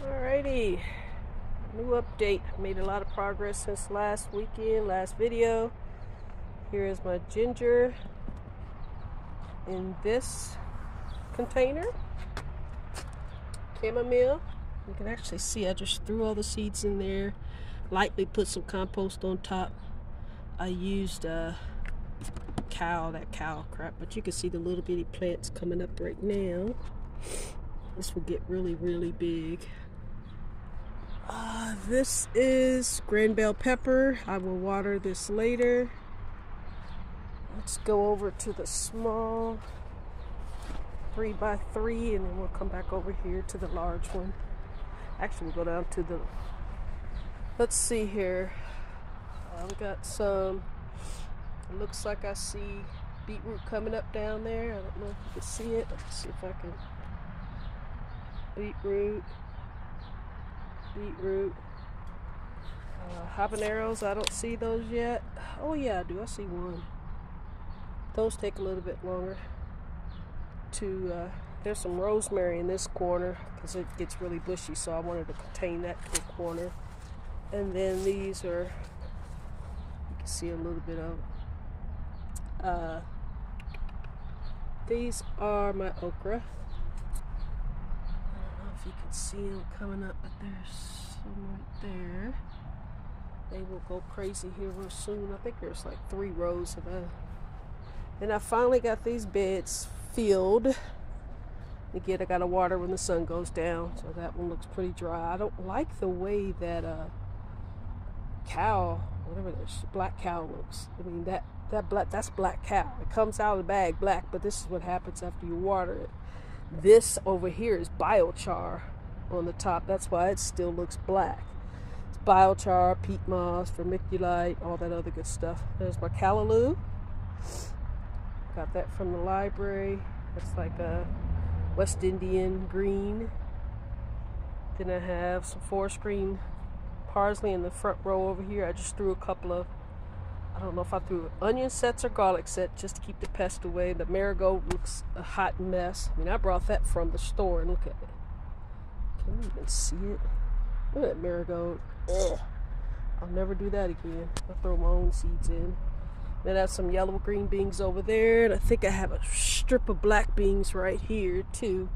Alrighty, new update. Made a lot of progress since last video. Here is my ginger in this container. Chamomile. You can actually see I just threw all the seeds in there. Lightly put some compost on top. I used cow crap, but you can see the little bitty plants coming up right now. This will get really big. This is grand bell pepper. I will water this later. Let's go over to the small 3x3 and then we'll come back over here to the large one. Actually, we'll go down to the, let's see here. We got some, it looks like I see beetroot coming up down there. I don't know if you can see it. Let's see if I can. Beetroot. Habaneros, I don't see those yet. Oh yeah, I do. I see one. Those take a little bit longer to, there's some rosemary in this corner because it gets really bushy, so I wanted to contain that to a corner. And then these are, you can see a little bit of, these are my okra. I don't know if you can see them coming up, but there's some right there. They will go crazy here real soon. I think there's like 3 rows of that. And I finally got these beds filled. Again, I gotta water when the sun goes down, so that one looks pretty dry. I don't like the way that cow, whatever that black cow looks. I mean that's black cow. It comes out of the bag black, but this is what happens after you water it. This over here is biochar on the top. That's why it still looks black. It's biochar, peat moss, vermiculite, all that other good stuff. There's my callaloo. Got that from the library. It's like a West Indian green. Then I have some forest green parsley in the front row over here. I just threw a couple of, I don't know if I threw onion sets or garlic set just to keep the pest away. The marigold looks a hot mess. I mean, I brought that from the store and look at it. Can you even see it? Look at that marigold. Ugh. I'll never do that again. I'll throw my own seeds in. Then I have some yellow green beans over there, and I think I have a strip of black beans right here too.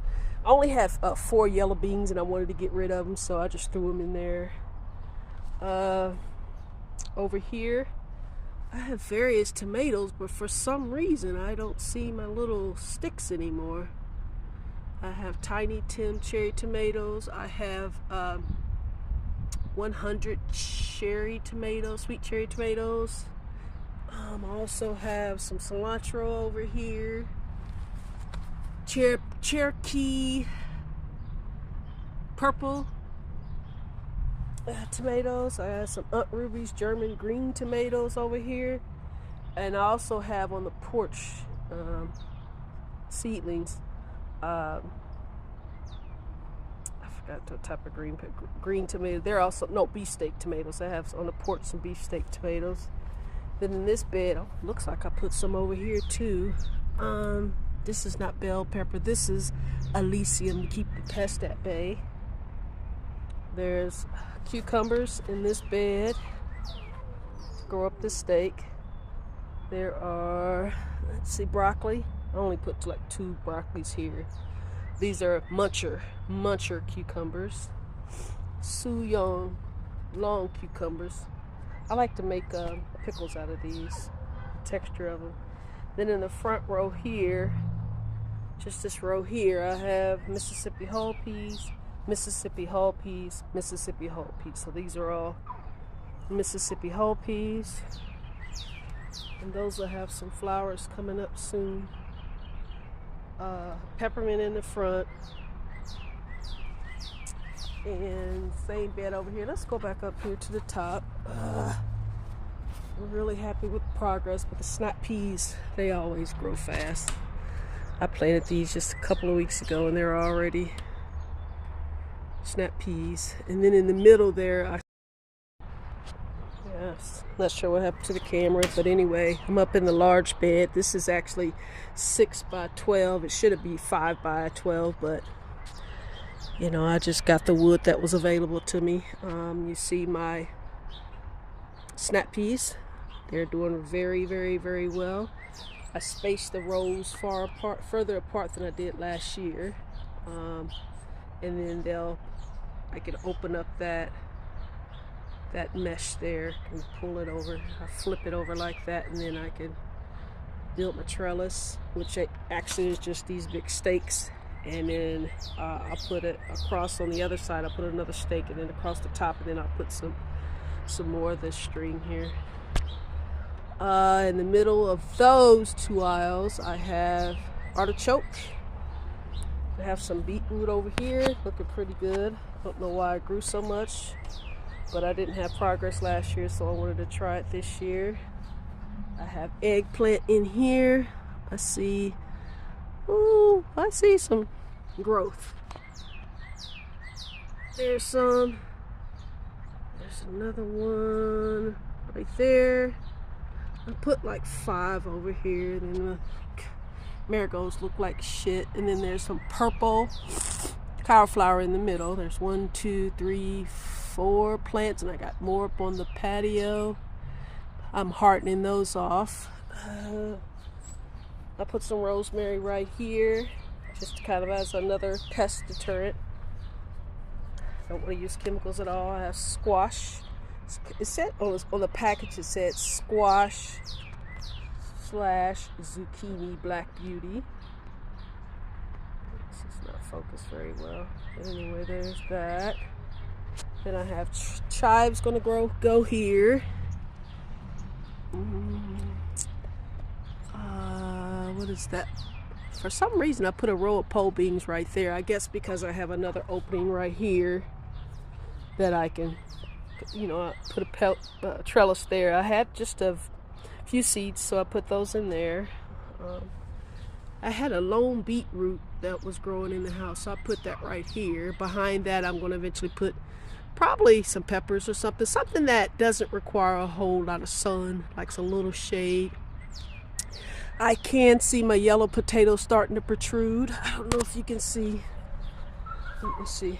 I only have 4 yellow beans and I wanted to get rid of them, so I just threw them in there. Over here I have various tomatoes, but for some reason I don't see my little sticks anymore. I have Tiny Tim cherry tomatoes. I have 100 cherry tomatoes, sweet cherry tomatoes. I also have some cilantro over here. Cherokee purple tomatoes. I have some Aunt Ruby's German green tomatoes over here. And I also have on the porch seedlings. I forgot the type of green tomato. They're also, no, beefsteak tomatoes. I have on the porch some beefsteak tomatoes. Then in this bed, oh, looks like I put some over here too. This is not bell pepper. This is Elysium to keep the pest at bay. There's cucumbers in this bed to grow up the steak. There are, let's see, broccoli. I only put like 2 broccolis here. These are muncher cucumbers. Suyong long cucumbers. I like to make pickles out of these, texture of them. Then in the front row here, just this row here, I have Mississippi whole peas, Mississippi whole peas, Mississippi whole peas. So these are all Mississippi whole peas. And those will have some flowers coming up soon. Peppermint in the front. And same bed over here. Let's go back up here to the top. We're really happy with the progress, but the snap peas, they always grow fast. I planted these just a couple of weeks ago and they're already snap peas. And then in the middle there, yes, not sure what happened to the camera, but anyway, I'm up in the large bed. This is actually 6 by 12. It should be 5 by 12, but You know, I just got the wood that was available to me. You see my snap peas. They're doing very, very, very well. I spaced the rows further apart than I did last year. And then I can open up that mesh there and pull it over. I flip it over like that, and then I can build my trellis, which actually is just these big stakes. And then I'll put it across on the other side. I'll put another stake, and then across the top, and then I'll put some more of this string here. In the middle of those two aisles, I have artichoke. I have some beetroot over here, looking pretty good. Don't know why it grew so much, but I didn't have progress last year, so I wanted to try it this year. I have eggplant in here. I see some growth. There's another one right there. I put like 5 over here, and then the marigolds look like shit. And then there's some purple cauliflower in the middle. There's 1, 2, 3, 4 plants, and I got more up on the patio. I'm hardening those off. I put some rosemary right here, just kind of as another pest deterrent. Don't want to use chemicals at all. I have squash. It said on the package, it said squash / zucchini black beauty. This is not focused very well, but anyway, there's that. Then I have chives going to go here. What is that? For some reason, I put a row of pole beans right there. I guess because I have another opening right here that I can, put a trellis there. I had just a few seeds, so I put those in there. I had a lone beetroot that was growing in the house, so I put that right here. Behind that, I'm going to eventually put probably some peppers or something that doesn't require a whole lot of sun, like some little shade. I can see my yellow potatoes starting to protrude. I don't know if you can see. Let me see.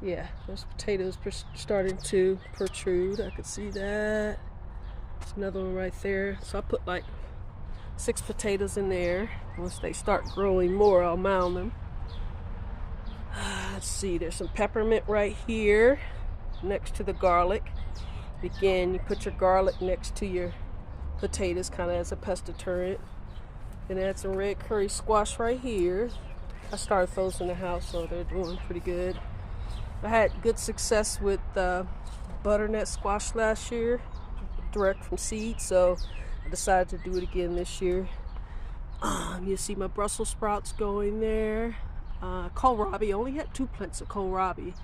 Yeah, those potatoes starting to protrude. I can see that. There's another one right there. So I put like 6 potatoes in there. Once they start growing more, I'll mound them. Let's see, there's some peppermint right here next to the garlic. Again, you put your garlic next to your potatoes, kind of as a pest deterrent. Then add some red curry squash right here. I started those in the house, so they're doing pretty good. I had good success with butternut squash last year, direct from seed, so I decided to do it again this year. You see my Brussels sprouts going there. Kohlrabi, only had 2 plants of kohlrabi,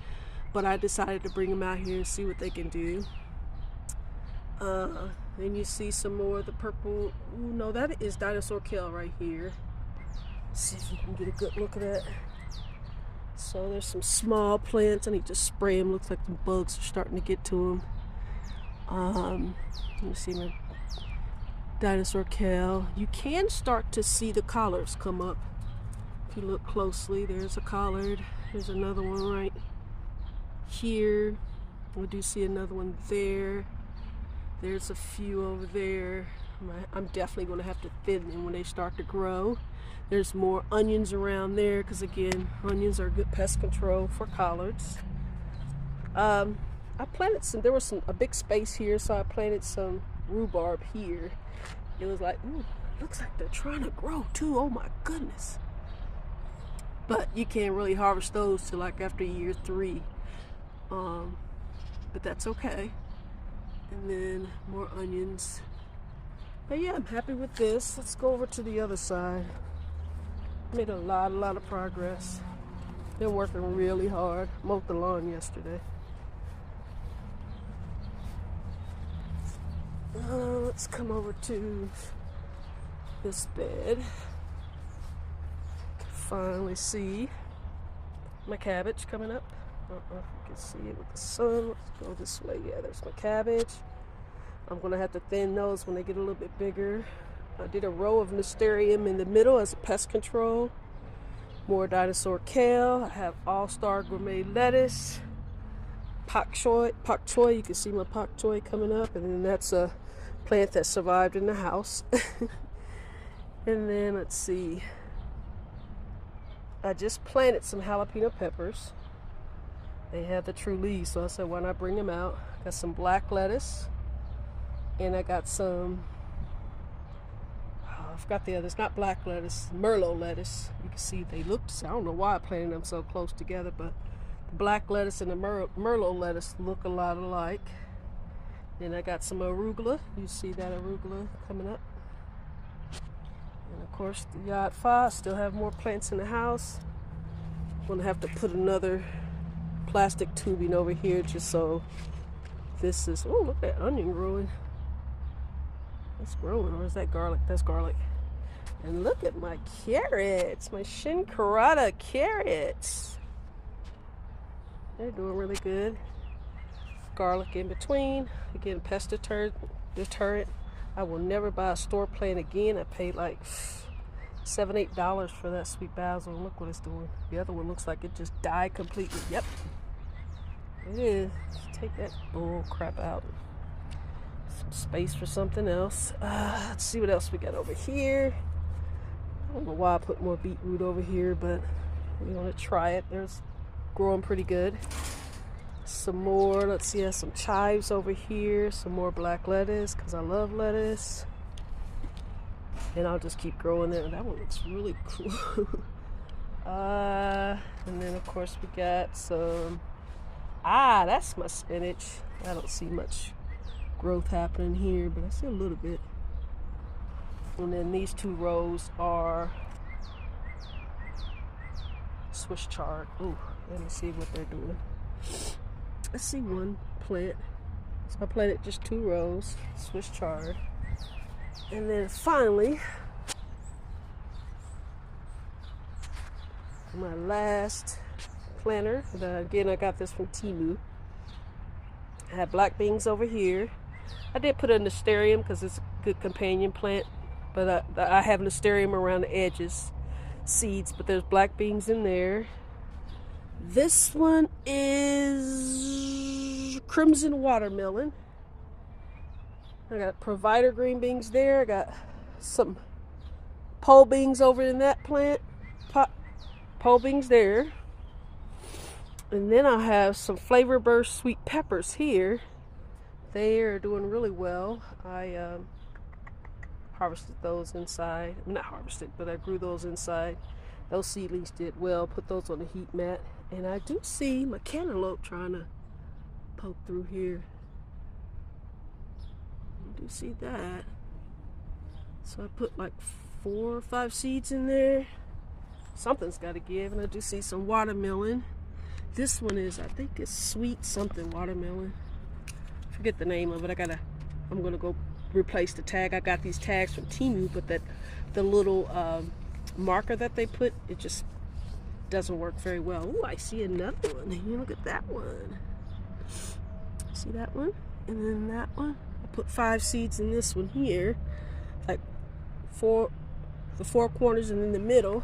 but I decided to bring them out here and see what they can do. Then you see some more of the purple. Ooh, no, that is dinosaur kale right here. Let's see if you can get a good look at that. So there's some small plants. I need to spray them. Looks like the bugs are starting to get to them. You see my dinosaur kale. You can start to see the collards come up. If you look closely, there's a collard. There's another one right here. We do see another one there. There's a few over there. I'm definitely going to have to thin them when they start to grow. There's more onions around there because, again, onions are good pest control for collards. I planted some. There was a big space here, so I planted some rhubarb here. It was like, ooh, looks like they're trying to grow too. Oh my goodness! But you can't really harvest those till like after year 3. But that's okay. And then more onions. But yeah, I'm happy with this. Let's go over to the other side. Made a lot of progress. Been working really hard. Mowed the lawn yesterday. Let's come over to this bed. Can finally see my cabbage coming up. I don't know if you can see it with the sun. Let's go this way. Yeah, there's my cabbage. I'm gonna have to thin those when they get a little bit bigger. I did a row of Mysterium in the middle as a pest control. More dinosaur kale. I have all-star gourmet lettuce. Pak choy, you can see my pak choy coming up, and then that's a plant that survived in the house. And then let's see, I just planted some jalapeno peppers. They have the true leaves, so I said why not bring them out. Got some black lettuce, and I got some, I forgot the other, it's not black lettuce, Merlot lettuce. You can see they looked, I don't know why I planted them so close together, but the black lettuce and the Merlot lettuce look a lot alike. Then I got some arugula. You see that arugula coming up. And of course the yard fire. Still have more plants in the house. I'm gonna have to put another plastic tubing over here just so this is, oh look at that onion growing. That's growing, or is that garlic? That's garlic. And look at my carrots, my shinkarata carrots. They're doing really good. Garlic in between. Again, pest deterrent. I will never buy a store plant again. I paid like $7, $8 for that sweet basil. Look what it's doing. The other one looks like it just died completely. Yep, it is. Let's take that bull crap out. Some space for something else. Let's see what else we got over here. I don't know why I put more beetroot over here, but we're gonna try it. There's growing pretty good. Some more, let's see, I have some chives over here, some more black lettuce because I love lettuce, and I'll just keep growing it. That one looks really cool. And then of course we got some, that's my spinach. I don't see much growth happening here, but I see a little bit. And then these two rows are Swiss chard. Ooh, let me see what they're doing. I see one plant, so I planted just 2 rows, Swiss chard. And then finally, my last planter. Again, I got this from Temu. I have black beans over here. I did put a nasturtium because it's a good companion plant, but I have nasturtium around the edges, seeds, but there's black beans in there. This one is crimson watermelon. I got provider green beans there. I got some pole beans over in that plant. Pole beans there. And then I have some flavor burst sweet peppers here. They are doing really well. I harvested those inside. Not harvested, but I grew those inside. Those seedlings did well. Put those on the heat mat. And I do see my cantaloupe trying to poke through here. I do see that. So I put like 4 or 5 seeds in there. Something's got to give. And I do see some watermelon. This one is, I think it's sweet something watermelon. Forget the name of it. I'm gonna go replace the tag. I got these tags from Temu, but the little marker that they put, it just doesn't work very well. Ooh, I see another one. You look at that one. See that one? And then that one. I put 5 seeds in this one here, like the 4 corners and in the middle.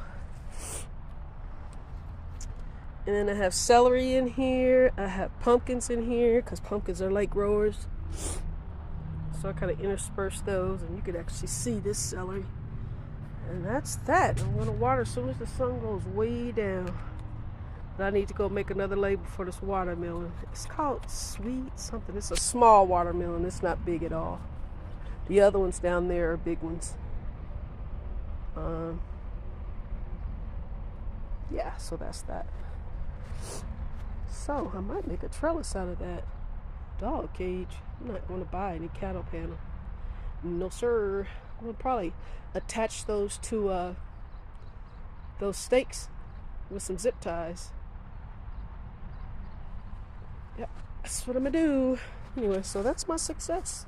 And then I have celery in here. I have pumpkins in here because pumpkins are late growers. So I kind of intersperse those, and you can actually see this celery. And that's that. I'm going to water as soon as the sun goes way down. But I need to go make another label for this watermelon. It's called sweet something. It's a small watermelon. It's not big at all. The other ones down there are big ones. Yeah, so that's that. So I might make a trellis out of that dog cage. I'm not going to buy any cattle panel. No sir. I'm going to probably attach those to those stakes with some zip ties. Yep, that's what I'm going to do. Anyway, so that's my success.